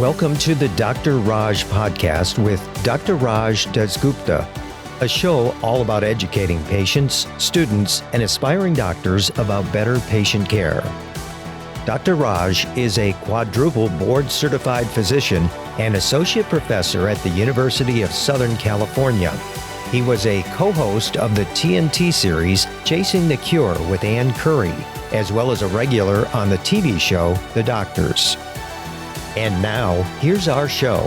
Welcome to the Dr. Raj Podcast with Dr. Raj Dasgupta, a show all about educating patients, students, and aspiring doctors about better patient care. Dr. Raj is a quadruple board-certified physician and associate professor at the University of Southern California. He was a co-host of the TNT series Chasing the Cure with Ann Curry, as well as a regular on the TV show The Doctors. And now, here's our show.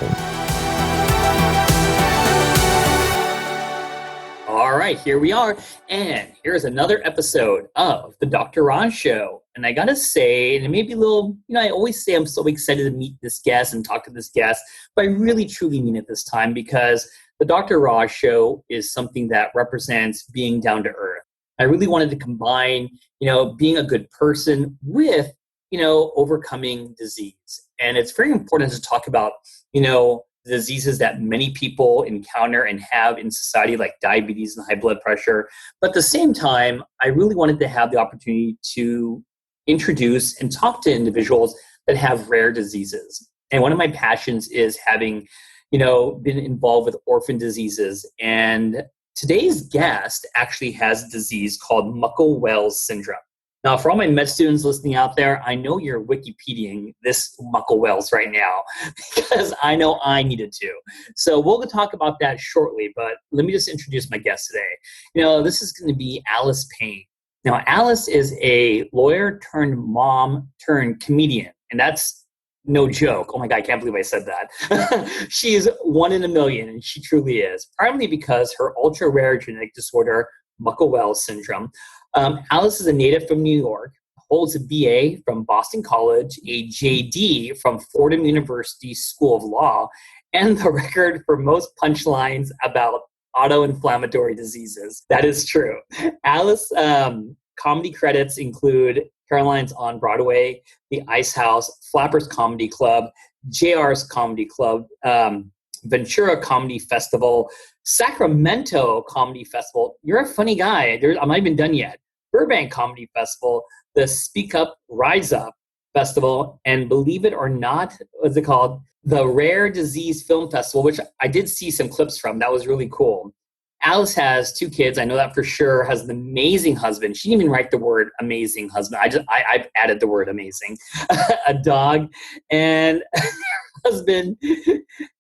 All right, here we are. And here's another episode of the Dr. Raj Show. And I got to say, and it may be a little, I always say I'm so excited to meet this guest and talk to this guest, but I really truly mean it this time because the Dr. Raj Show is something that represents being down to earth. I really wanted to combine, being a good person with, overcoming disease. And it's very important to talk about, diseases that many people encounter and have in society, like diabetes and high blood pressure. But at the same time, I really wanted to have the opportunity to introduce and talk to individuals that have rare diseases. And one of my passions is having, been involved with orphan diseases. And today's guest actually has a disease called Muckle-Wells syndrome. Now, for all my med students listening out there, I know you're Wikipediaing this Muckle-Wells right now because I know I needed to. So we'll talk about that shortly, but let me just introduce my guest today. This is going to be Alice Payne. Now, Alice is a lawyer turned mom turned comedian, and that's no joke. Oh my God, I can't believe I said that. She's one in a million, and she truly is, primarily because her ultra-rare genetic disorder, Muckle-Wells syndrome. Alice is a native from New York, holds a BA from Boston College, a JD from Fordham University School of Law, and the record for most punchlines about autoinflammatory diseases. That is true. Alice comedy credits include Caroline's on Broadway, The Ice House, Flappers Comedy Club, JR's Comedy Club, Ventura Comedy Festival, Sacramento Comedy Festival. You're a funny guy. I'm not even done yet. Burbank Comedy Festival, the Speak Up, Rise Up Festival, and believe it or not, what's it called? The Rare Disease Film Festival, which I did see some clips from. That was really cool. Alice has 2 kids. I know that for sure. Has an amazing husband. She didn't even write the word amazing husband. I've added the word amazing. A dog. And husband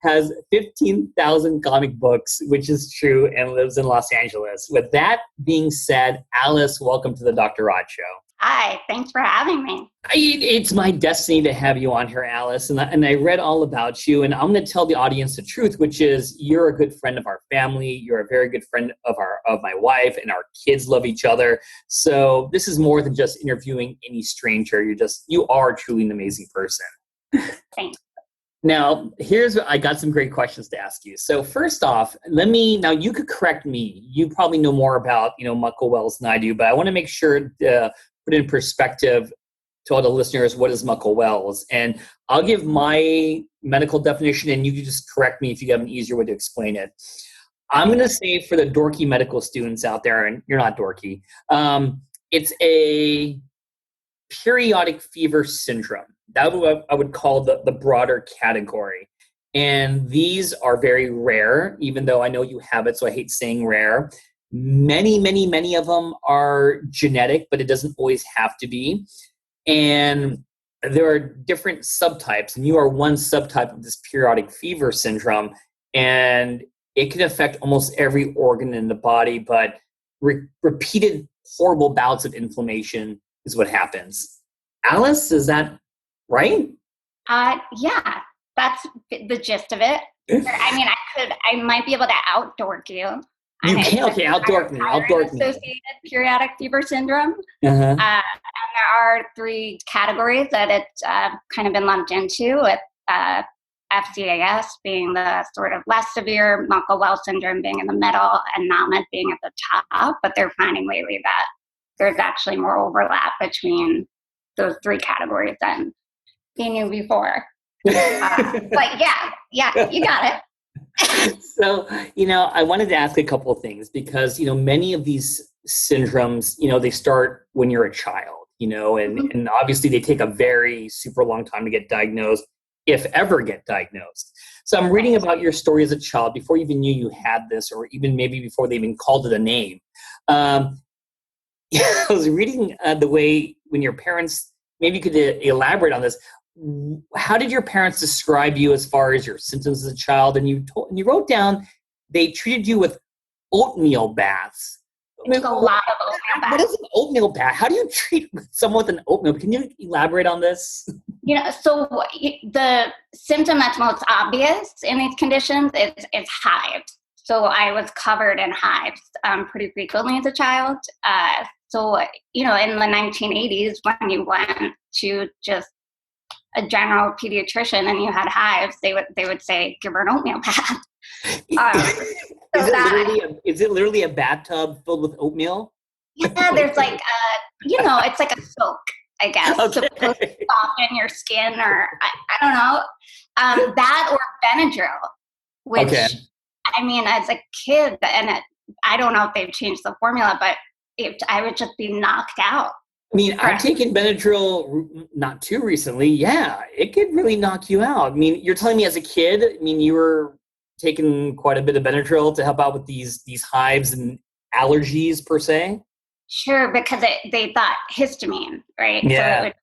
has 15,000 comic books, which is true, and lives in Los Angeles. With that being said, Alice, welcome to the Dr. Raj Show. Hi, thanks for having me. It's my destiny to have you on here, Alice, and I read all about you, and I'm going to tell the audience the truth, which is you're a good friend of our family. You're a very good friend of my wife, and our kids love each other. So this is more than just interviewing any stranger. You are truly an amazing person. Thanks. Now, I got some great questions to ask you. So first off, now you could correct me. You probably know more about, Muckle-Wells than I do, but I want to make sure to put in perspective to all the listeners, what is Muckle-Wells? And I'll give my medical definition and you can just correct me if you have an easier way to explain it. I'm going to say for the dorky medical students out there, and you're not dorky, it's a periodic fever syndrome. That I would call the broader category. And these are very rare, even though I know you have it, so I hate saying rare. Many, many, many of them are genetic, but it doesn't always have to be. And there are different subtypes, and you are one subtype of this periodic fever syndrome. And it can affect almost every organ in the body, but repeated horrible bouts of inflammation is what happens. Alice, is that right? Yeah, that's the gist of it. I might be able to outdork you. You can, okay, outdork me. Associated periodic fever syndrome. And there are 3 categories that it's kind of been lumped into, with FCAS being the sort of less severe, Muckle-Wells syndrome being in the middle, and NAMA being at the top. But they're finding lately that there's actually more overlap between those 3 categories than they knew before. But yeah, you got it. So, I wanted to ask a couple of things because, many of these syndromes, they start when you're a child, and obviously they take a very super long time to get diagnosed. if ever, get diagnosed. So I'm reading about your story as a child before you even knew you had this, or even maybe before they even called it a name. I was reading the way when your parents, maybe you could elaborate on this. How did your parents describe you as far as your symptoms as a child? And you wrote down they treated you with oatmeal baths. I took a lot of oatmeal baths. What is an oatmeal bath? How do you treat someone with an oatmeal? Can you elaborate on this? So the symptom that's most obvious in these conditions is hives. So I was covered in hives pretty frequently as a child. So in the 1980s, when you went to just a general pediatrician and you had hives, they would say, give her an oatmeal bath. Is it literally a bathtub filled with oatmeal? Yeah, there's like it's like a soak, I guess, supposed to soften your skin, or I don't know, that or Benadryl, which I mean, as a kid, and I don't know if they've changed the formula, but I would just be knocked out. I mean, I've taken Benadryl not too recently. Yeah, it could really knock you out. I mean, you're telling me as a kid, I mean, you were taking quite a bit of Benadryl to help out with these hives and allergies per se? Sure, because they thought histamine, right? Yeah. So it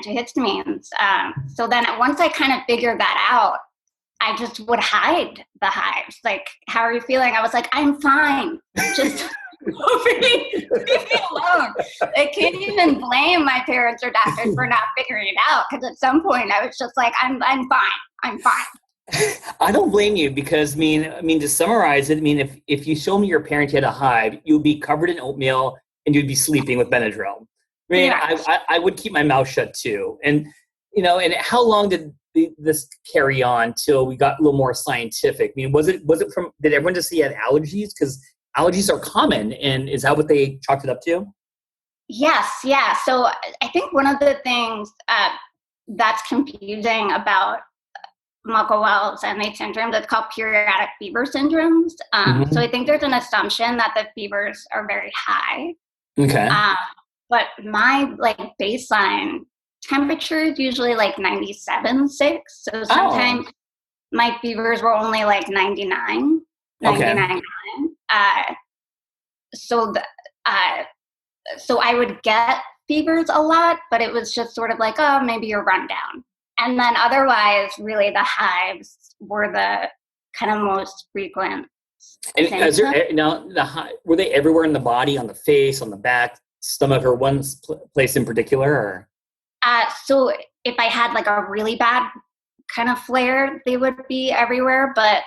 would antihistamines. So then once I kind of figured that out, I just would hide the hives. Like, how are you feeling? I was like, I'm fine. Just leave me alone. I can't even blame my parents or doctors for not figuring it out, because at some point I was just like, I'm fine. I'm fine. I don't blame you, because I mean to summarize it, I mean if you show me your parent had a hive, you'd be covered in oatmeal and you'd be sleeping with Benadryl. I mean, I would keep my mouth shut too. And and how long did this carry on till we got a little more scientific? I mean, was it from, did everyone just see had allergies? Because allergies are common, and is that what they chalked it up to? Yes, yeah. So I think one of the things that's confusing about Muckle-Wells and these syndromes, it's called periodic fever syndromes. So I think there's an assumption that the fevers are very high. Okay. But my baseline temperature is usually 97.6. So sometimes my fevers were only 99. Okay. So I would get fevers a lot, but it was just sort of maybe you're run down. And then otherwise, really the hives were the kind of most frequent. And were they everywhere in the body, on the face, on the back, stomach, or one place in particular? Or? So if I had a really bad kind of flare, they would be everywhere, but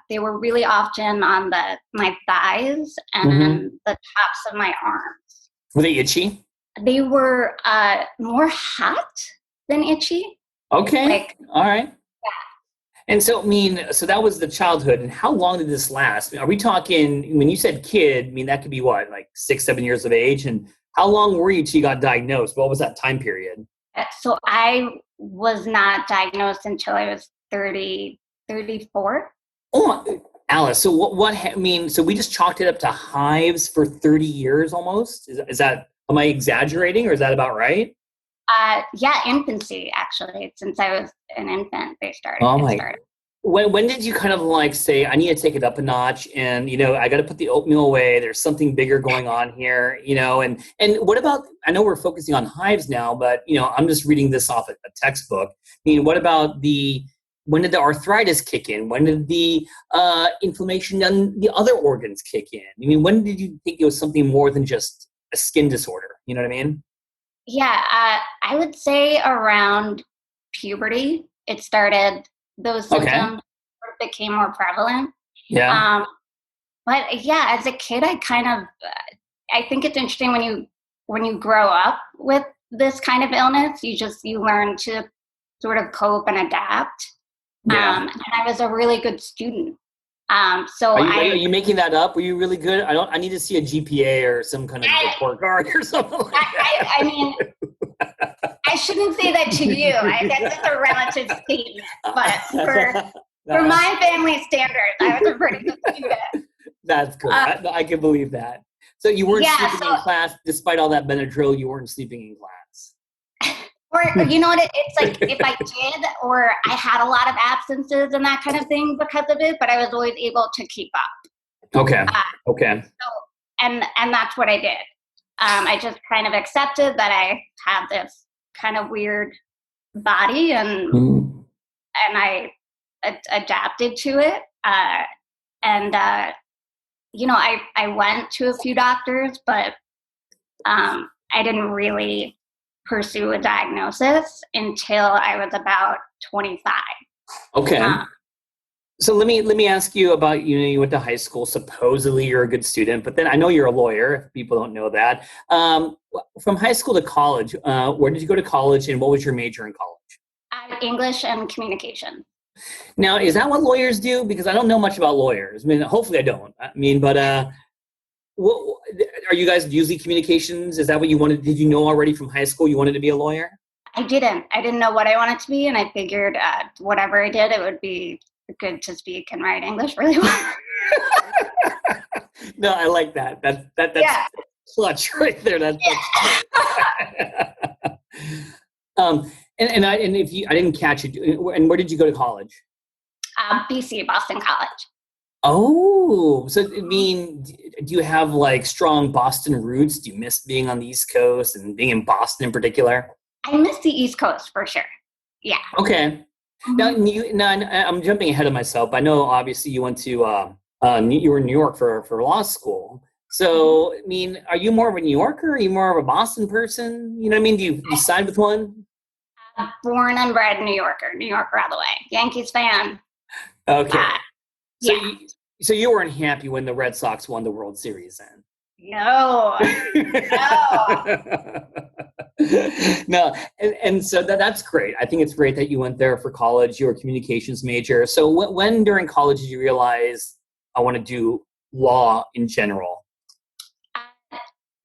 they were really often on my thighs and the tops of my arms. Were they itchy? They were more hot than itchy. Okay. All right. Yeah. And so, so that was the childhood. And how long did this last? Are we talking, when you said kid, that could be what, 6, 7 years of age? And how long were you till you got diagnosed? What was that time period? So I was not diagnosed until I was 34. Oh, Alice. So so we just chalked it up to hives for 30 years almost? Is that, am I exaggerating, or is that about right? Yeah, infancy, actually. Since I was an infant, they started. Oh my! When did you kind of say, I need to take it up a notch, and I got to put the oatmeal away. There's something bigger going on here, and what about? I know we're focusing on hives now, but I'm just reading this off a textbook. What about when did the arthritis kick in? When did the inflammation on the other organs kick in? When did you think it was something more than just a skin disorder? You know what I mean? Yeah, I would say around puberty, it started, those symptoms became more prevalent. Yeah. But yeah, as a kid, I think it's interesting when you grow up with this kind of illness, you learn to sort of cope and adapt. Yeah. And I was a really good student. Are you making that up? Were you really good? I need to see a GPA or some kind of report card or something like that. I mean, I shouldn't say that to you. That's just a relative statement. But for my family standards, I was a pretty good student. That's good. I can believe that. So you weren't sleeping in class, despite all that Benadryl, you weren't sleeping in class. Or you know what? It's like if I did, or I had a lot of absences and that kind of thing because of it, but I was always able to keep up. Okay. Okay. So, and that's what I did. I just kind of accepted that I have this kind of weird body, and I adapted to it. You know, I went to a few doctors, but I didn't really pursue a diagnosis until I was about 25. Okay. So let me ask you about, you went to high school. Supposedly you're a good student, but then I know you're a lawyer, if people don't know that. From high school to college, where did you go to college, and what was your major in college? English and communication. Now, is that what lawyers do? Because I don't know much about lawyers. I mean, hopefully I don't. But what, are you guys usually communications? Is that what you wanted? Did you know already from high school you wanted to be a lawyer? I didn't know what I wanted to be, and I figured whatever I did, it would be good to speak and write English really well. No, I like that. That's clutch right there. That's and if you, I didn't catch it. And where did you go to college? BC, Boston College. Oh, so I mean, do you have like strong Boston roots? Do you miss being on the East Coast and being in Boston in particular? I miss the East Coast for sure. Yeah. Okay. Mm-hmm. Now, I'm jumping ahead of myself. I know obviously you went to you were in New York for law school. So, I mean, are you more of a New Yorker? Are you more of a Boston person? You know what I mean? Do you side with one? Born and bred New Yorker all the way. Yankees fan. Okay. Yeah. So you weren't happy when the Red Sox won the World Series then? No. No. And so that's great. I think it's great that you went there for college. You were a communications major. So when during college did you realize I want to do law in general?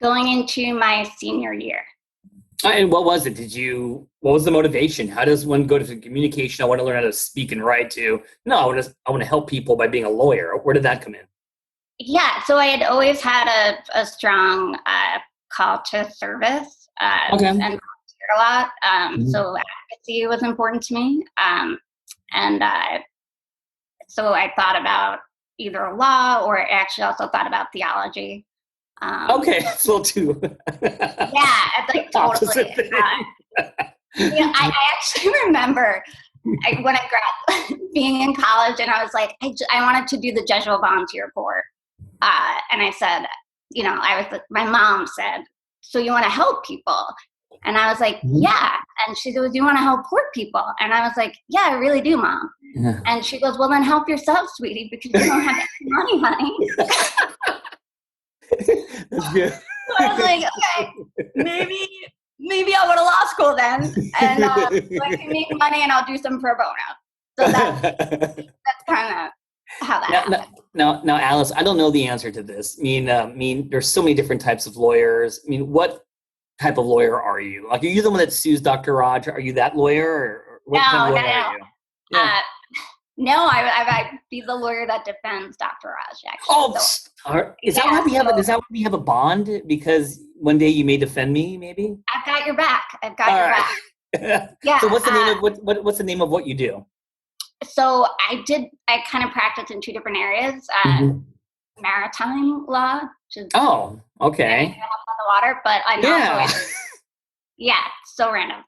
Going into my senior year. And what was it? What was the motivation? How does one go to communication? I want to learn how to speak and write to. No, I want to help people by being a lawyer. Where did that come in? Yeah, so I had always had a strong call to service and volunteered a lot. So advocacy was important to me. So I thought about either law, or actually also thought about theology. It's a little too. Yeah, it's like totally. I actually remember when I being in college, and I was like, I wanted to do the Jesuit Volunteer Corps. And I said, my mom said, so you want to help people? And I was like, yeah. And she goes, you want to help poor people? And I was like, yeah, I really do, Mom. Yeah. And she goes, well, then help yourself, sweetie, because you don't have any money, honey. That's good. So I was like, okay, maybe I'll go to law school then, and so I can make money and I'll do some pro bono. So that's kind of how that happened. Now, Alice, I don't know the answer to this. I mean, there's so many different types of lawyers. I mean, what type of lawyer are you? Like, are you the one that sues Dr. Raj? Are you that lawyer, or what kind of lawyer are you? Yeah. No, I'd be the lawyer that defends Dr. Raj, actually. Oh, so, is that why we have a bond? Because one day you may defend me, maybe? I've got your back. Back. Yeah. So what's the name of what's the name of what you do? So I kind of practice in two different areas. Maritime law, which is okay. On the water, but I know so random.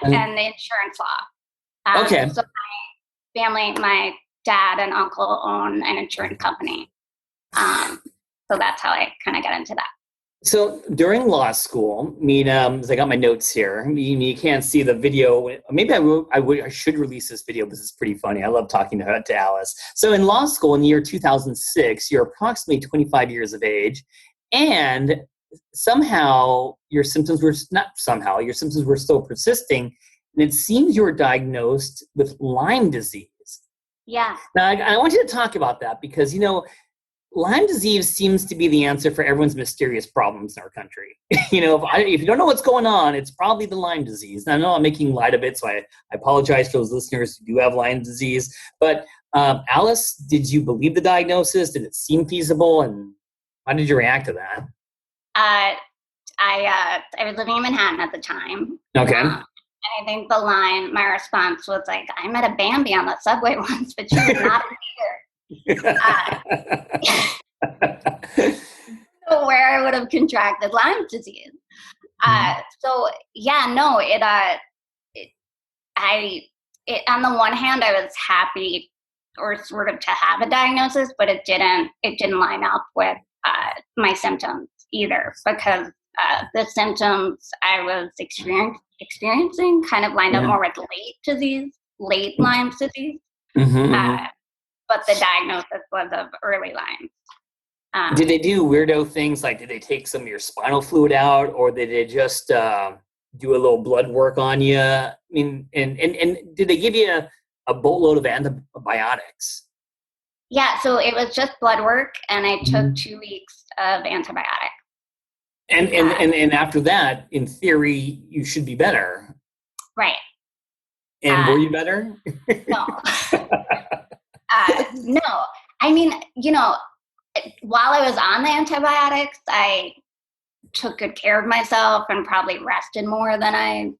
And the insurance law. Okay. So my family, my dad and uncle own an insurance company. So that's how I kind of got into that. So during law school, as I got my notes here, you can't see the video. Maybe I should release this video. This is pretty funny. I love talking to Alice. So in law school in the year 2006, you're approximately 25 years of age, and somehow your symptoms were still persisting, and it seems you were diagnosed with Lyme disease. Yeah. Now I want you to talk about that because Lyme disease seems to be the answer for everyone's mysterious problems in our country. If you don't know what's going on, it's probably the Lyme disease. Now, I know I'm making light of it, so I apologize for those listeners who do have Lyme disease. But Alice, did you believe the diagnosis? Did it seem feasible? And how did you react to that? I was living in Manhattan at the time. Okay. And I think my response was like, I met a Bambi on the subway once, but she was not here. So where I would have contracted Lyme disease. So yeah, no, on the one hand, I was happy or sort of to have a diagnosis, but it didn't line up with my symptoms either, because the symptoms I was experiencing kind of lined up more with late Lyme disease. But the diagnosis was of early Lyme. Did they do weirdo things, like did they take some of your spinal fluid out, or did they just do a little blood work on you? I mean, and did they give you a boatload of antibiotics? Yeah, so it was just blood work, and I took 2 weeks of antibiotics. And after that, in theory, you should be better. Right. And were you better? No. No. I mean, while I was on the antibiotics, I took good care of myself and probably rested more than I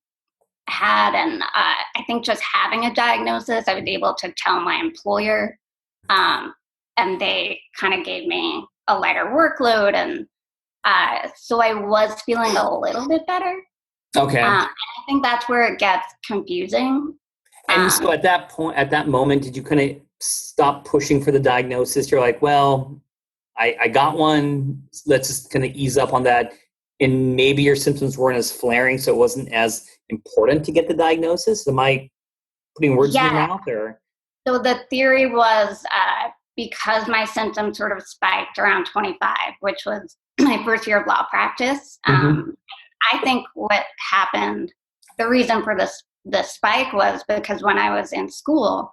had. And I think just having a diagnosis, I was able to tell my employer, and they kind of gave me a lighter workload. And so I was feeling a little bit better. Okay. And I think that's where it gets confusing. And so at that moment, did you kind of stop pushing for the diagnosis? You're like, well, I got one. Let's just kind of ease up on that. And maybe your symptoms weren't as flaring, so it wasn't as important to get the diagnosis. Am I putting words in your mouth? Or? So the theory was because my symptoms sort of spiked around 25, which was my first year of law practice. I think what happened, the reason for the spike was because when I was in school,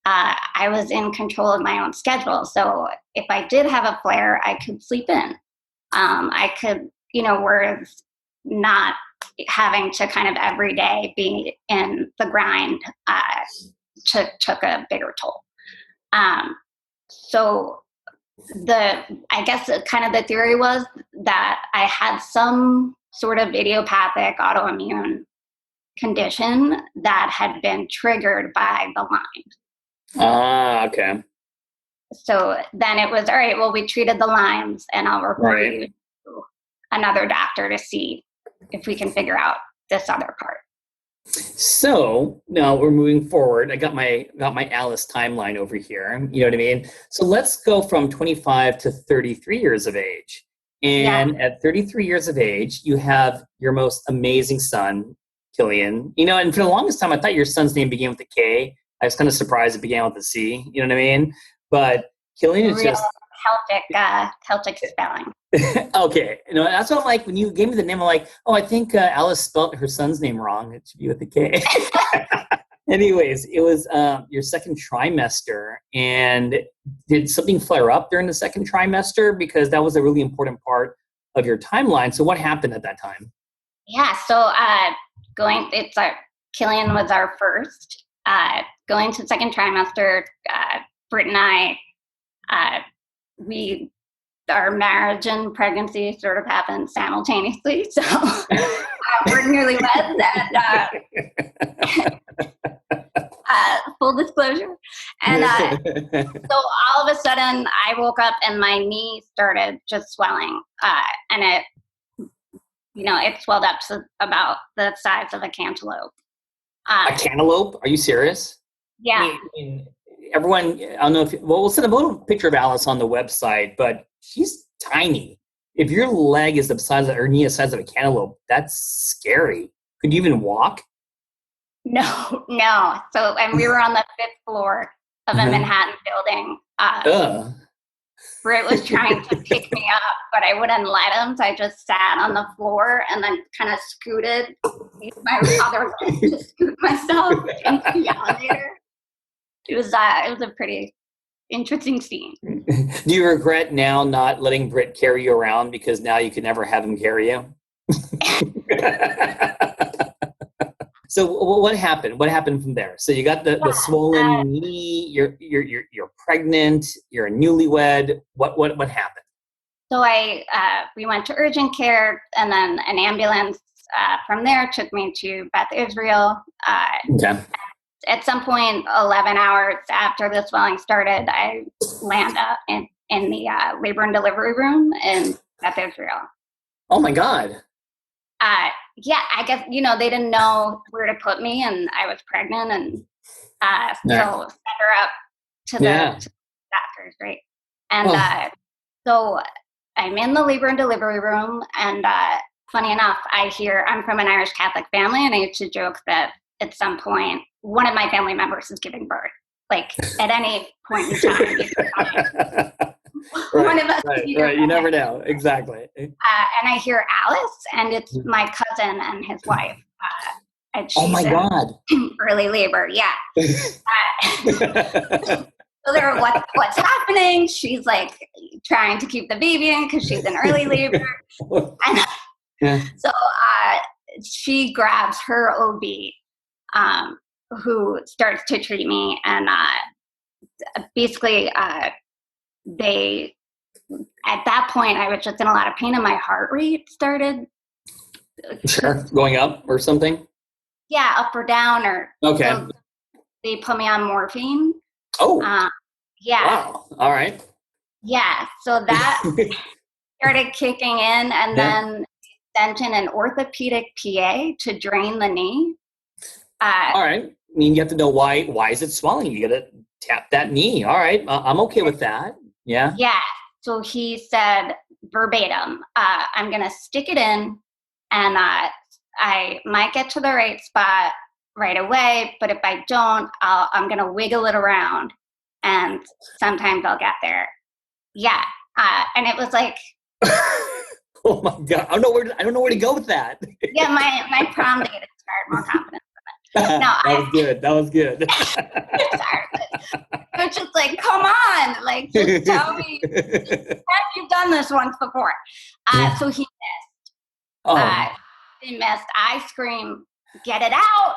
I was in control of my own schedule. So if I did have a flare, I could sleep in. I could, whereas not having to kind of every day be in the grind took a bigger toll. So I guess kind of the theory was that I had some sort of idiopathic autoimmune condition that had been triggered by the Lyme. Okay. So then it was, all right, well, we treated the Lymes, and I'll refer you to another doctor to see if we can figure out this other part. So now we're moving forward. I got my Alice timeline over here. You know what I mean? So let's go from 25 to 33 years of age. And at 33 years of age, you have your most amazing son, Killian. And for the longest time, I thought your son's name began with a K. I was kind of surprised it began with a C. You know what I mean? But Killian is just Celtic spelling. Okay. That's what I'm like. When you gave me the name, I'm like, oh, I think Alice spelled her son's name wrong. It should be with a K. Anyways, it was your second trimester. And did something flare up during the second trimester? Because that was a really important part of your timeline. So what happened at that time? Yeah. So Killian was our first. Going to the second trimester, Britt and I, our marriage and pregnancy sort of happened simultaneously. So we're newlyweds, and full disclosure. And so all of a sudden, I woke up and my knee started just swelling, and it swelled up to about the size of a cantaloupe. A cantaloupe? Are you serious? Yeah. I mean, everyone, I don't know if we'll send a little picture of Alice on the website, but she's tiny. If your leg is the size of, or knee is the size of a cantaloupe, that's scary. Could you even walk? No. So, and we were on the 5th floor of a Manhattan building. Britt was trying to pick me up, but I wouldn't let him. So I just sat on the floor and then kind of scooted, used my other leg to scoot myself into the elevator. It was a pretty interesting scene. Do you regret now not letting Britt carry you around, because now you could never have him carry you? So what happened? What happened from there? So you got the swollen knee. You're pregnant. You're a newlywed. What happened? So we went to urgent care, and then an ambulance from there took me to Beth Israel. Okay. At some point, 11 hours after the swelling started, I landed in the labor and delivery room in Beth Israel. Oh my God. Yeah, I guess, they didn't know where to put me, and I was pregnant, and so sent her up to the doctors, right? And so I'm in the labor and delivery room, and funny enough, I'm from an Irish Catholic family, and I used to joke that at some point, one of my family members is giving birth. Like, at any point in time. One of us. Right. You never know. Exactly. And I hear Alice, and it's my cousin and his wife. And she's oh my God. Early labor. Yeah. So they're, what's happening? She's like trying to keep the baby in because she's in early labor. And so she grabs her OB, who starts to treat me, and basically they, at that point, I was just in a lot of pain, and my heart rate started going up or something. Yeah, up or down, or okay. So they put me on morphine. Oh, yeah. Wow. All right. Yeah, so that started kicking in, and then sent in an orthopedic PA to drain the knee. All right. I mean, you have to know why is it swelling? You got to tap that knee. All right. I'm okay with that. Yeah. Yeah. So he said verbatim, I'm going to stick it in, and I might get to the right spot right away, but if I don't, I'm going to wiggle it around, and sometimes I'll get there. Yeah. And it was like, oh my God. I don't know where to go with that. Yeah. My prom date inspired more confidence. No, that was good. It was just like, come on, like, just tell me. You've done this once before. So he missed. He missed. I scream, get it out,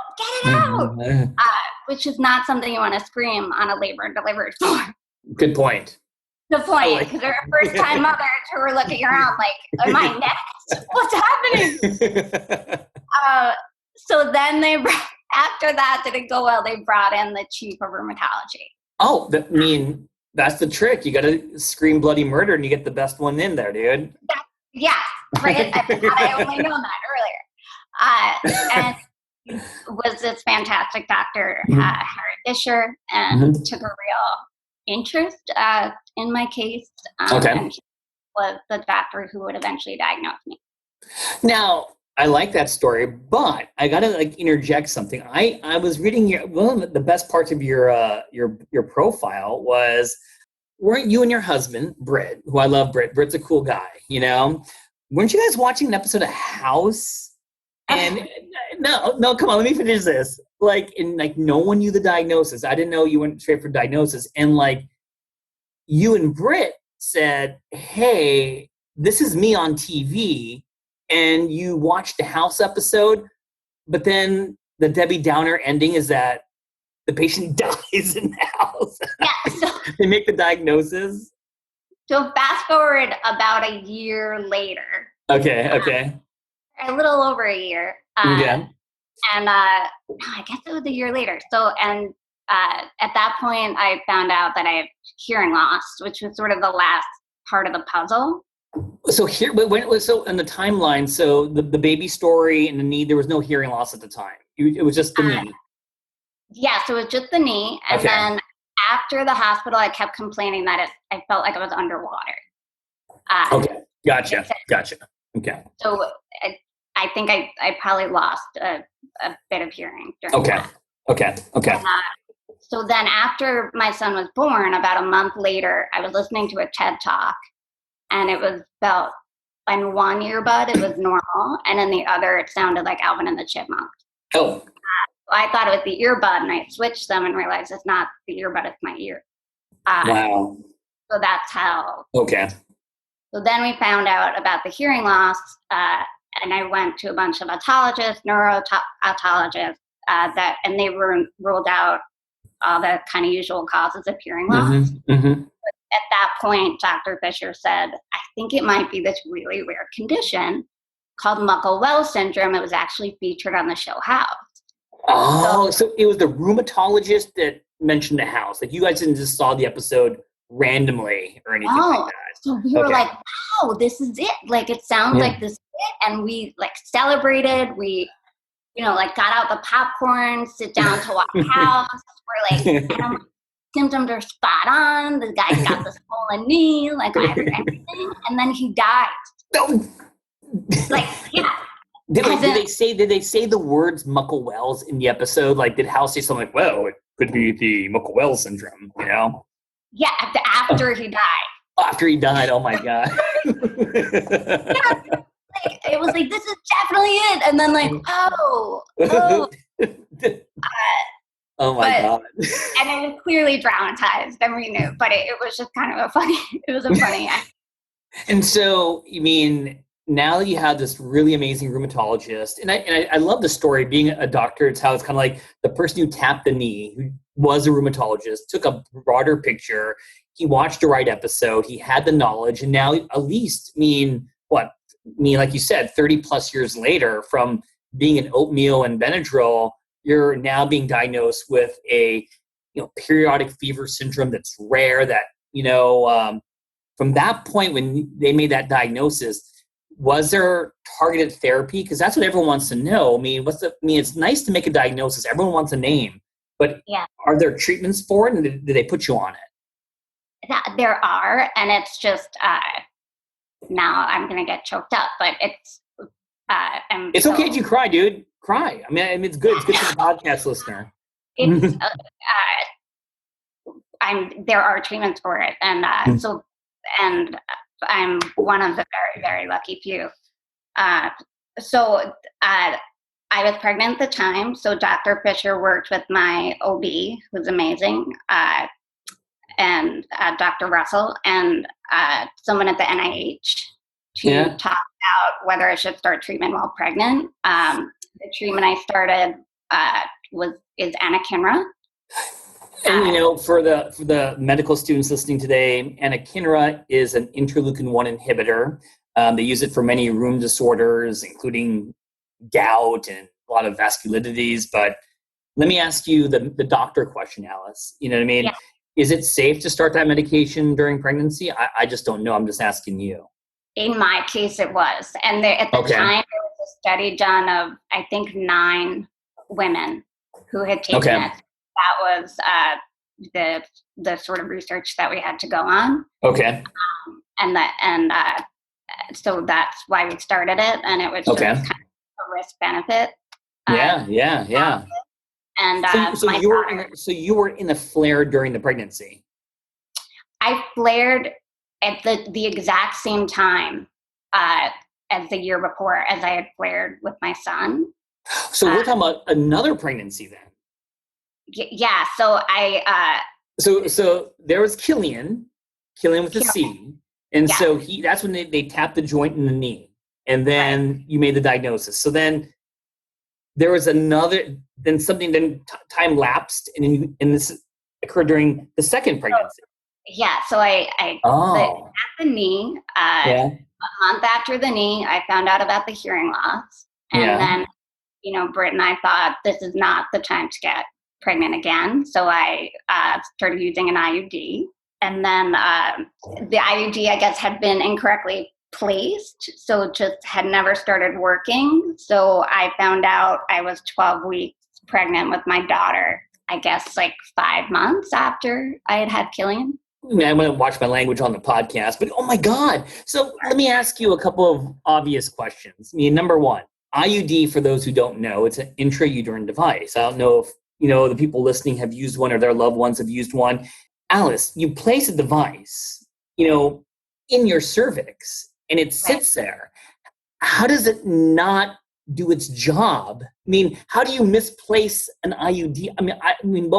which is not something you want to scream on a labor and delivery floor. Good point. Good point, because they're first-time mothers who are looking around like, am I next? What's happening? So then after that didn't go well, they brought in the chief of rheumatology. Oh, that's the trick. You got to scream bloody murder, and you get the best one in there, dude. Yeah, right. I forgot I only known that earlier. And he was this fantastic doctor, Harry Disher, and took a real interest in my case. And he was the doctor who would eventually diagnose me. Now, I like that story, but I gotta interject something. I was reading one of the best parts of your profile was, weren't you and your husband Britt, who I love, Britt's a cool guy, weren't you guys watching an episode of House? And no, come on, let me finish this. No one knew the diagnosis. I didn't know you went straight for diagnosis, and you and Britt said, "Hey, this is me on TV." And you watched the House episode, but then the Debbie Downer ending is that the patient dies in the house. Yeah. So, they make the diagnosis. So fast forward about a year later. Okay. A little over a year. And I guess it was a year later. So, and at that point, I found out that I have hearing loss, which was sort of the last part of the puzzle. So here, so in the timeline, so the baby story and the knee, there was no hearing loss at the time. It was just the knee. Yeah, so it was just the knee, and then after the hospital, I kept complaining that I felt like I was underwater. Okay, gotcha. Okay. So I think I probably lost a bit of hearing during that. Okay. And, so then after my son was born, about a month later, I was listening to a TED Talk. And it was felt in one earbud, it was normal. And in the other, it sounded like Alvin and the Chipmunks. Oh. I thought it was the earbud, and I switched them and realized it's not the earbud, it's my ear. Wow. So that's how. Okay. So then we found out about the hearing loss, and I went to a bunch of otologists, neuro-otologists, and they ruled out all the kind of usual causes of hearing loss. At that point, Dr. Fisher said, I think it might be this really rare condition called Muckle-Wells syndrome. It was actually featured on the show House. Oh, so it was the rheumatologist that mentioned the House. Like, you guys didn't just saw the episode randomly or anything like that. So we were like, wow, this is it. Like, it sounds like this is it. And we like celebrated. We, like got out the popcorn, sit down to watch House. We're like, and I'm like, symptoms are spot on. The guy's got the swollen knee, like everything. And then he died. No. Like, yeah. Did they say the words Muckle-Wells in the episode? Like, did House say something like, well, it could be the Muckle-Wells syndrome, Yeah, after he died. After he died, oh my God. It was like, this is definitely it. And then like, oh my God. And it was clearly dramatized, and we knew, but it was just kind of it was a funny act. And so, you mean, now that you have this really amazing rheumatologist, and I love the story, being a doctor, it's how it's kind of like the person who tapped the knee, who was a rheumatologist, took a broader picture, he watched the right episode, he had the knowledge, and now at least, like you said, 30 plus years later, from being an oatmeal and Benadryl, you're now being diagnosed with a periodic fever syndrome that's rare, that from that point when they made that diagnosis, was there targeted therapy? Because that's what everyone wants to know. I mean, it's nice to make a diagnosis. Everyone wants a name, but are there treatments for it, and did they put you on it? There are, and it's just now I'm gonna get choked up, but it's okay if you cry, dude. Cry. I mean, it's good. It's good for the podcast listener. It's there are treatments for it, and I'm one of the very, very lucky few. So I was pregnant at the time. So Dr. Fisher worked with my OB, who's amazing, and Dr. Russell, and someone at the NIH to talk about whether I should start treatment while pregnant. The treatment I started is anakinra. And for the medical students listening today, anakinra is an interleukin-1 inhibitor. They use it for many rheum disorders, including gout and a lot of vasculitides. But let me ask you the doctor question, Alice. You know what I mean? Yeah. Is it safe to start that medication during pregnancy? I just don't know. I'm just asking you. In my case, it was. And at the time, there was a study done of, I think, 9 women who had taken it. That was the sort of research that we had to go on. Okay. So that's why we started it, and it was just kind of a risk benefit. Yeah. And so you were in a flare during the pregnancy. I flared at the exact same time as the year before, as I had flared with my son. So we're talking about another pregnancy then. Yeah. So So there was Killian with a C, and so that's when they tapped the joint in the knee, and then you made the diagnosis. So then there was time lapsed, and this occurred during the second pregnancy. So I at the knee, a month after the knee, I found out about the hearing loss, and then Britt and I thought, this is not the time to get pregnant again. So I started using an IUD, and then the IUD, I guess, had been incorrectly placed, so it just had never started working. So I found out I was 12 weeks pregnant with my daughter, I guess like 5 months after I had Killian. I'm going to watch my language on the podcast, but oh my God. So let me ask you a couple of obvious questions. I mean, number one, IUD, for those who don't know, it's an intrauterine device. I don't know if the people listening have used one or their loved ones have used one. Alice, you place a device, in your cervix, and it sits there. How does it not do its job? I mean, how do you misplace an IUD? I mean,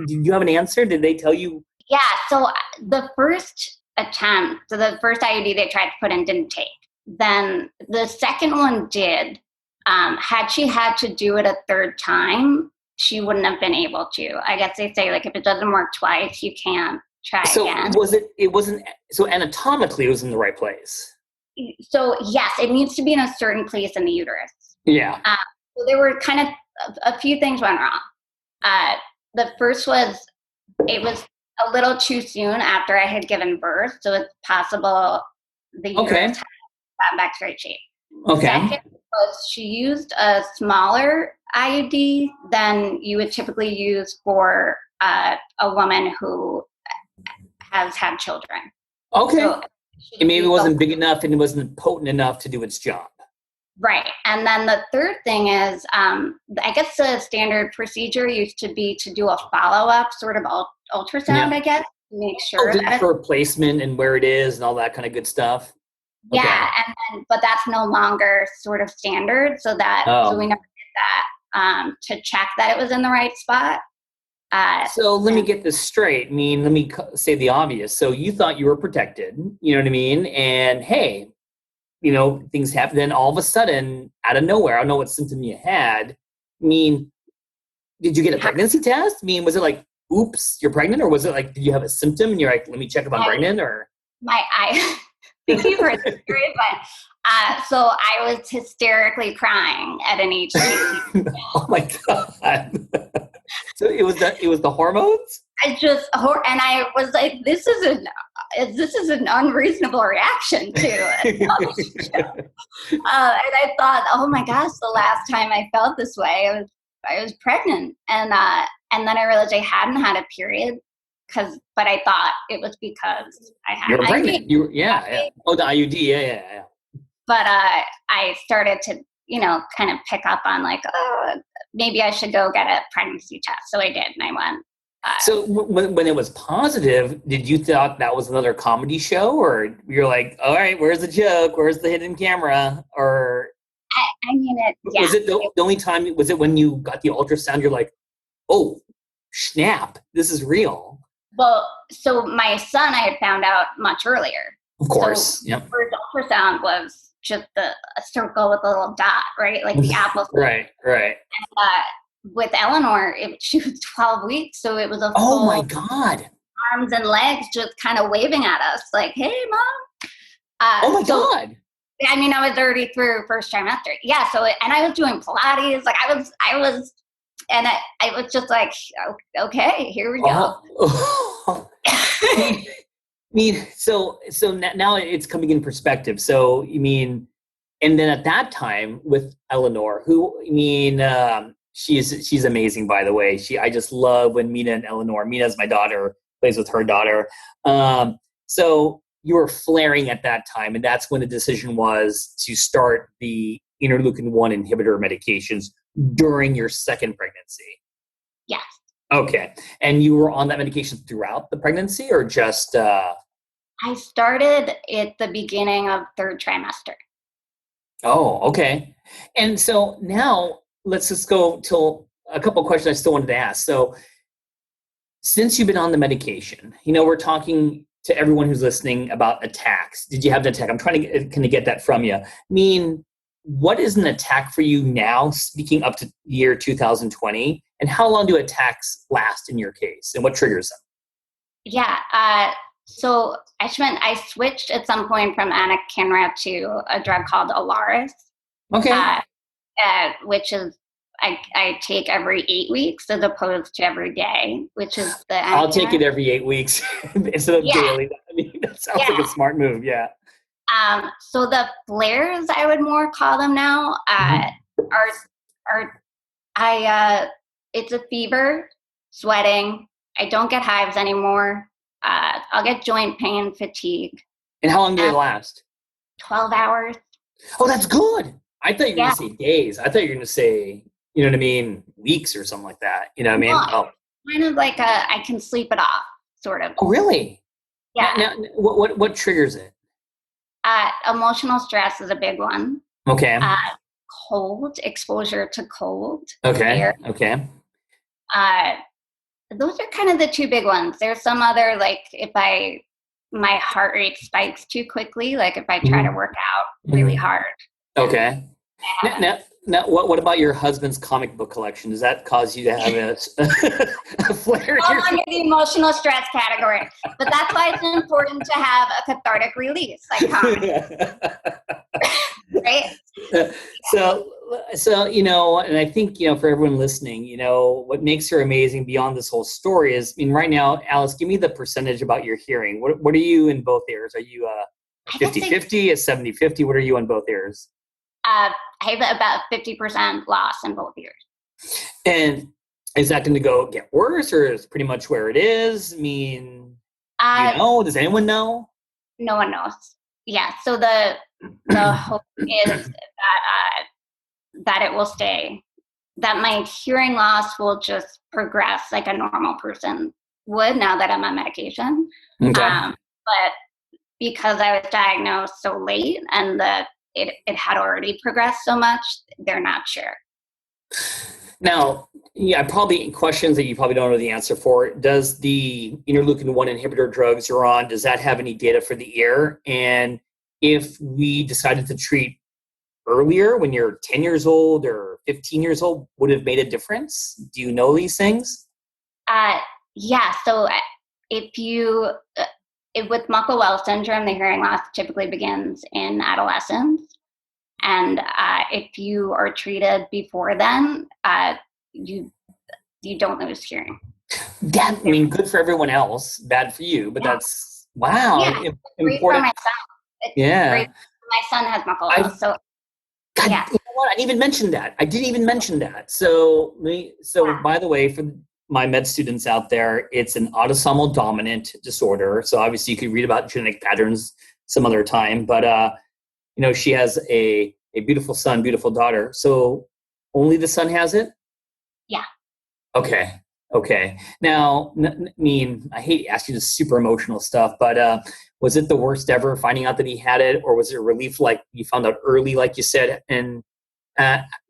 did you have an answer? Did they tell you? Yeah, so the first attempt, so the first IUD they tried to put in didn't take. Then the second one did. Had she had to do it a third time, she wouldn't have been able to. I guess they say, like, if it doesn't work twice, you can't try again. So it wasn't, so anatomically it was in the right place. So yes, it needs to be in a certain place in the uterus. Yeah. So there were kind of a few things went wrong. The first was it was a little too soon after I had given birth, so it's possible the uterus had gotten back to right shape. Okay. Second was she used a smaller IUD than you would typically use for a woman who has had children. Okay. So it maybe wasn't big enough and it wasn't potent enough to do its job. Right. And then the third thing is, I guess the standard procedure used to be to do a follow-up sort of ultrasound, I guess, to make sure that for placement and where it is and all that kind of good stuff. Yeah. Okay. But that's no longer sort of standard. So we never did that to check that it was in the right spot. So let me get this straight. I mean, let me say the obvious. So you thought you were protected, you know what I mean? And hey, things happen. Then all of a sudden, out of nowhere, I don't know what symptom you had. I mean, did you get a pregnancy test? I mean, was it like, oops, you're pregnant? Or was it like, did you have a symptom and you're like, let me check if I'm pregnant? Or thank you for the story, but so I was hysterically crying at an HCP. Oh my God. So it was the hormones? And I was like, this is an unreasonable reaction to it. And I thought, oh my gosh, the last time I felt this way, I was pregnant. And then I realized I hadn't had a period but I thought it was because I had. You were pregnant. Yeah. Oh, the IUD. Yeah. But I started to, kind of pick up on like, maybe I should go get a pregnancy test. So I did, and I went. So when it was positive, did you thought that was another comedy show, or you're like, all right, where's the joke? Where's the hidden camera? Or I mean it. Yeah. Was it the only time? Was it when you got the ultrasound? You're like, oh, snap! This is real. Well, so my son, I had found out much earlier. Of course, so first ultrasound was just a circle with a little dot, right? Like the apple. Right. And, with Eleanor, she was 12 weeks, so it was a full oh my God, arms and legs just kind of waving at us, like, "Hey, mom!" Oh my God! I mean, I was already through first trimester. Yeah. So, and I was doing Pilates, like I was, and I was just like, okay, here we go. I mean, so now it's coming in perspective. So you mean, and then at that time with Eleanor, she's amazing, by the way. I just love when Mina and Eleanor. Mina's my daughter, plays with her daughter. So you were flaring at that time, and that's when the decision was to start the interleukin-1 inhibitor medications during your second pregnancy. Yes. Okay. And you were on that medication throughout the pregnancy, or just? I started at the beginning of third trimester. Oh, okay. And so now let's just go till a couple of questions I still wanted to ask. So since you've been on the medication, we're talking to everyone who's listening about attacks. Did you have an attack? I'm trying to kind of get that from you. I mean, what is an attack for you now, speaking up to year 2020? And how long do attacks last in your case? And what triggers them? Yeah. So I switched at some point from anakinra to a drug called Alaris. Okay. Which is I take every 8 weeks as opposed to every day, which is the anakinra. I'll take it every 8 weeks instead of daily. I mean, that sounds like a smart move. Yeah. So the flares, I would more call them now, it's a fever, sweating. I don't get hives anymore. I'll get joint pain, fatigue. And how long do they last? 12 hours. Oh, that's good. I thought you were going to say days. I thought you were going to say, you know what I mean, weeks or something like that. You know what I mean? No, kind of like I can sleep it off, sort of. Oh, really? Yeah. Now, what triggers it? Emotional stress is a big one. Okay. Cold, exposure to cold. Okay. Air. Okay. Those are kind of the two big ones. There's some other, like if my heart rate spikes too quickly, like if I try to work out really hard. Okay. Now, what about your husband's comic book collection? Does that cause you to have a flare? I'm under the emotional stress category, but that's why it's important to have a cathartic release, like comics. Right? So and I think for everyone listening, what makes her amazing beyond this whole story is, right now, Alice, give me the percentage about your hearing. What are you in both ears? Are you 50-50, a 70-50? What are you on both ears? I have about 50% loss in both ears. And is that going to get worse, or is pretty much where it is? Does anyone know? No one knows. Yeah. So the hope is that it will stay, that my hearing loss will just progress like a normal person would now that I'm on medication. Okay. But because I was diagnosed so late and it had already progressed so much, they're not sure. Now, probably questions that you probably don't know the answer for. Does the interleukin-1 inhibitor drugs you're on, does that have any data for the ear? And if we decided to treat earlier, when you're 10 years old or 15 years old, would it have made a difference? Do you know these things? Yeah. So with Muckle-Wells syndrome, the hearing loss typically begins in adolescence. And if you are treated before then, you don't lose hearing. Good for everyone else, bad for you, but that's, wow. Yeah, important. For my son. My son has Muckle-Wells, so God, yeah. You know what? I didn't even mention that. So by the way, for my med students out there, it's an autosomal dominant disorder. So obviously you could read about genetic patterns some other time, but she has a beautiful son, beautiful daughter. So only the son has it? Yeah. Okay. Now, I hate asking this super emotional stuff, but was it the worst ever finding out that he had it, or was it a relief like you found out early, like you said? And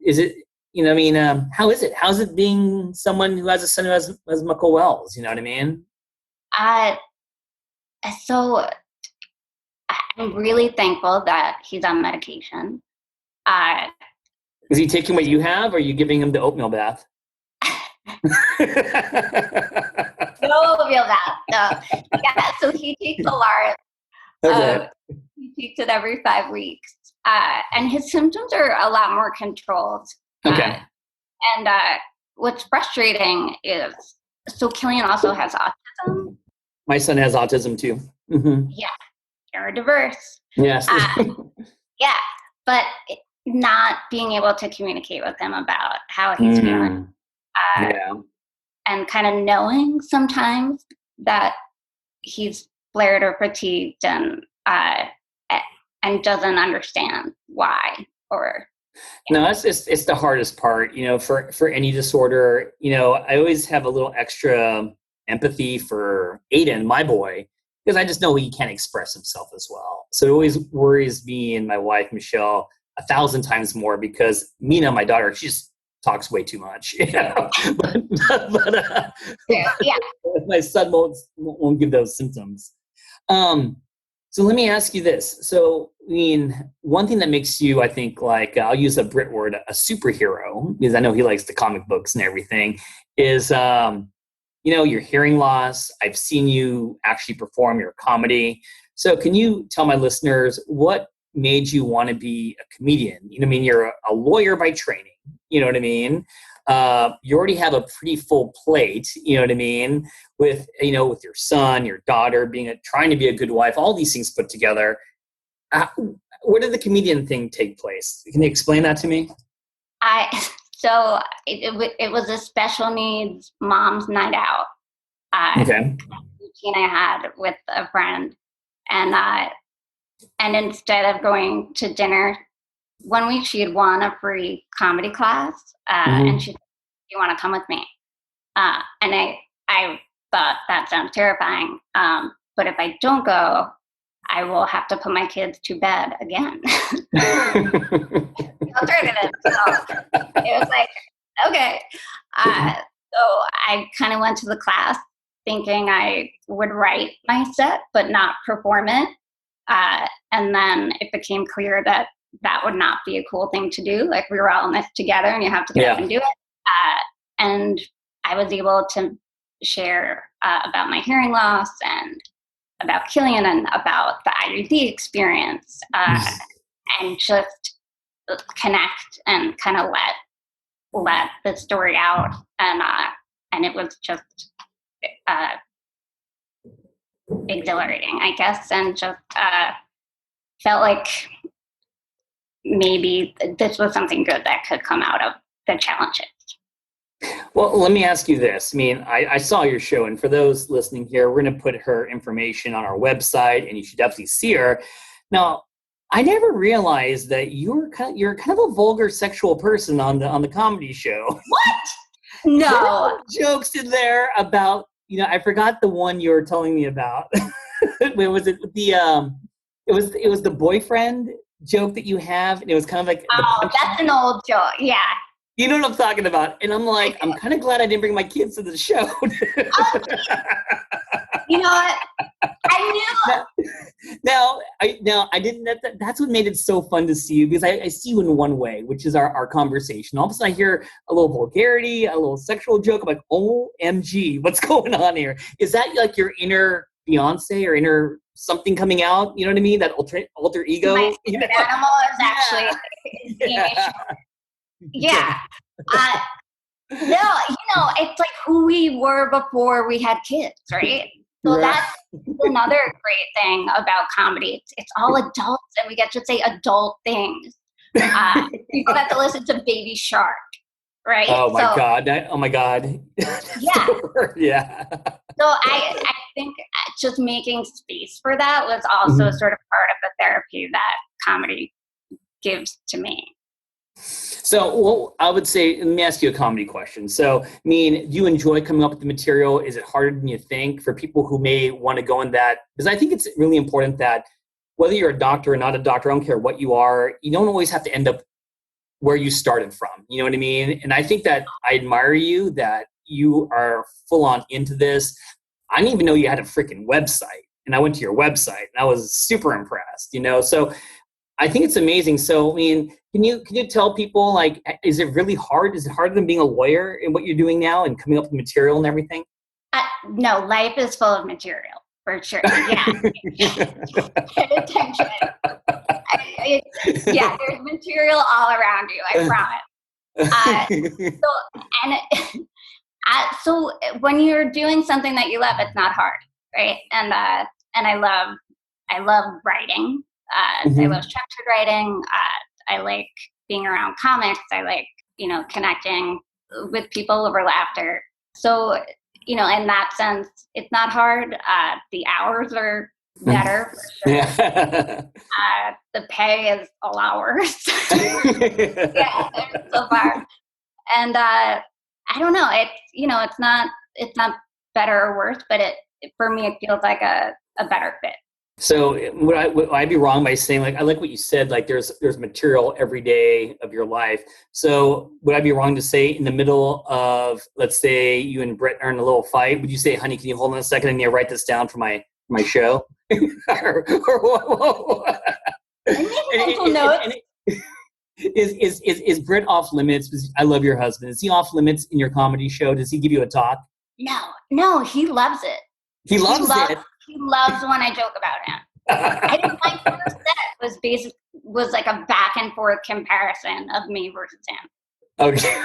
is it, how is it? How's it being someone who has a son who has Muckle-Wells? You know what I mean? So I'm really thankful that he's on medication. Is he taking what you have, or are you giving him the oatmeal bath? No oatmeal bath. No. Yeah, so he takes a lot. Okay. He takes it every 5 weeks. And his symptoms are a lot more controlled. Okay. And what's frustrating is, so Killian also has autism. My son has autism too. Mm-hmm. Yeah, neurodiverse. Yes. Yeah, but not being able to communicate with him about how he's feeling. And kind of knowing sometimes that he's flared or fatigued and doesn't understand why. No, it's the hardest part, for any disorder. I always have a little extra empathy for Aiden, my boy, because I just know he can't express himself as well. So it always worries me and my wife, Michelle, 1,000 times more, because Mina, my daughter, she just talks way too much. But my son won't give those symptoms. So let me ask you this. So, one thing that makes you, I think, like, I'll use a Brit word, a superhero, because I know he likes the comic books and everything, is, your hearing loss. I've seen you actually perform your comedy. So can you tell my listeners what made you want to be a comedian? You're a lawyer by training. You know what I mean? You already have a pretty full plate, you know what I mean? With your son, your daughter, trying to be a good wife, all these things put together. Where did the comedian thing take place? Can you explain that to me? So it was a special needs mom's night out. Okay. Routine I had with a friend, and instead of going to dinner, 1 week she had won a free comedy class, and she said, "You want to come with me?" And I thought that sounds terrifying, but if I don't go, I will have to put my kids to bed again. Alternative. So it was like, okay. So I kind of went to the class thinking I would write my set, but not perform it. And then it became clear that that would not be a cool thing to do. Like, we were all in this together and you have to get up and do it. And I was able to share about my hearing loss and about Killian and about the IUD experience, and just connect and kind of let the story out. And it was just exhilarating, I guess, and just felt like maybe this was something good that could come out of the challenges. Well, let me ask you this. I mean, I saw your show, and for those listening here, we're going to put her information on our website, and you should definitely see her. Now, I never realized that you're kind of a vulgar sexual person on the comedy show. What? No. Jokes in there about, I forgot the one you were telling me about. Was it it was the boyfriend joke that you have, and it was kind of like, that's an old joke. Yeah. You know what I'm talking about. And I'm like, I'm kind of glad I didn't bring my kids to the show. You know what? I knew. Now, I didn't. That's what made it so fun to see you, because I see you in one way, which is our conversation. All of a sudden, I hear a little vulgarity, a little sexual joke. I'm like, OMG, what's going on here? Is that like your inner Beyonce or inner something coming out? You know what I mean? That alter ego. My favorite animal is actually. Yeah. No, it's like who we were before we had kids, right? So that's another great thing about comedy. It's all adults, and we get to say adult things. People have to listen to Baby Shark, right? Oh my God. Oh my God. Yeah. Yeah. So I think just making space for that was also sort of part of the therapy that comedy gives to me. So, I would say, let me ask you a comedy question. So, do you enjoy coming up with the material? Is it harder than you think for people who may want to go in that? Because I think it's really important that whether you're a doctor or not a doctor, I don't care what you are, you don't always have to end up where you started from. You know what I mean? And I think that I admire you, that you are full on into this. I didn't even know you had a freaking website. And I went to your website and I was super impressed, So I think it's amazing. So, can you tell people, like, is it really hard? Is it harder than being a lawyer in what you're doing now and coming up with material and everything? No, life is full of material, for sure. Yeah. Pay attention. There's material all around you, I promise. So when you're doing something that you love, it's not hard, right? And I love writing. I love structured writing. I like being around comics. I like, connecting with people over laughter. So, in that sense, it's not hard. The hours are better. For sure. Yeah. The pay is all worse. So far. And I don't know. It's not better or worse, but for me, it feels like a better fit. So would I be wrong by saying, like, I like what you said, like there's material every day of your life. So would I be wrong to say in the middle of, let's say you and Brett are in a little fight, would you say, honey, can you hold on a second and you write this down for my show? or Is Brett off limits? Because I love your husband. Is he off limits in your comedy show? Does he give you a talk? No, he loves it. He loves it. He loves when I joke about him. I think my first set was like a back and forth comparison of me versus him. Okay.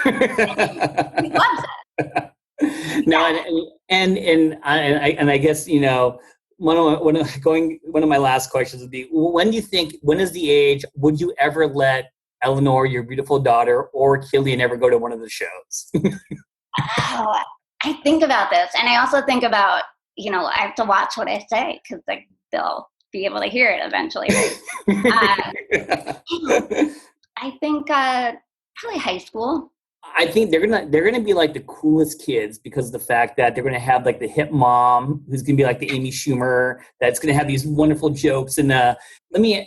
He loves it. No, and I guess one of my last questions would be, when is the age? Would you ever let Eleanor, your beautiful daughter, or Killian ever go to one of the shows? I think about this, and I also think about. I have to watch what I say because they'll be able to hear it eventually. I think probably high school. I think they're gonna be like the coolest kids because of the fact that they're gonna have like the hip mom who's gonna be like the Amy Schumer that's gonna have these wonderful jokes. And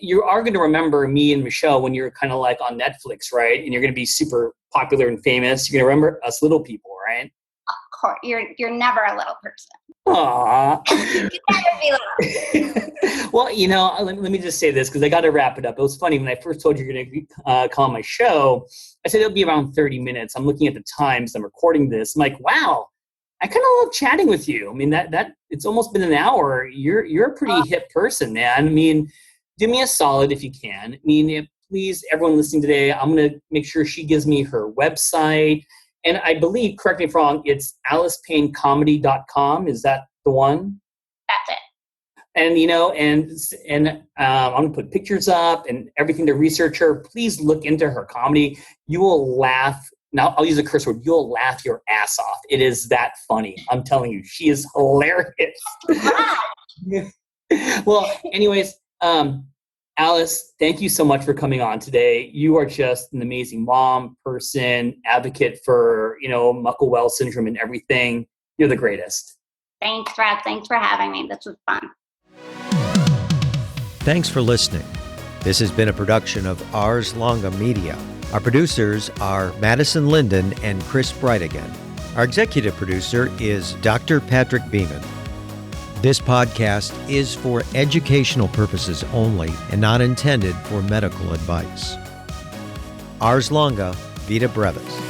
you are gonna remember me and Michelle when you're kind of like on Netflix, right? And you're gonna be super popular and famous. You're gonna remember us little people, right? Of course, you're never a little person. Aw. You better be loud. Well, let me just say this because I got to wrap it up. It was funny when I first told you you're going to call on my show. I said it'll be around 30 minutes. I'm looking at the times I'm recording this. I'm like, wow, I kind of love chatting with you. I mean, that it's almost been an hour. You're a pretty hip person, man. I mean, do me a solid if you can. I mean, please, everyone listening today, I'm going to make sure she gives me her website. And I believe, correct me if I'm wrong, it's alicepaynecomedy.com. Is that the one? That's it. And I'm going to put pictures up and everything to research her. Please look into her comedy. You will laugh. Now, I'll use a curse word. You'll laugh your ass off. It is that funny. I'm telling you, she is hilarious. Well, anyways, Alice, thank you so much for coming on today. You are just an amazing mom, person, advocate for, Muckle-Wells syndrome and everything. You're the greatest. Thanks, Raj. Thanks for having me. This was fun. Thanks for listening. This has been a production of Ars Longa Media. Our producers are Madison Linden and Chris Brightigan. Our executive producer is Dr. Patrick Beeman. This podcast is for educational purposes only and not intended for medical advice. Ars Longa, Vita Brevis.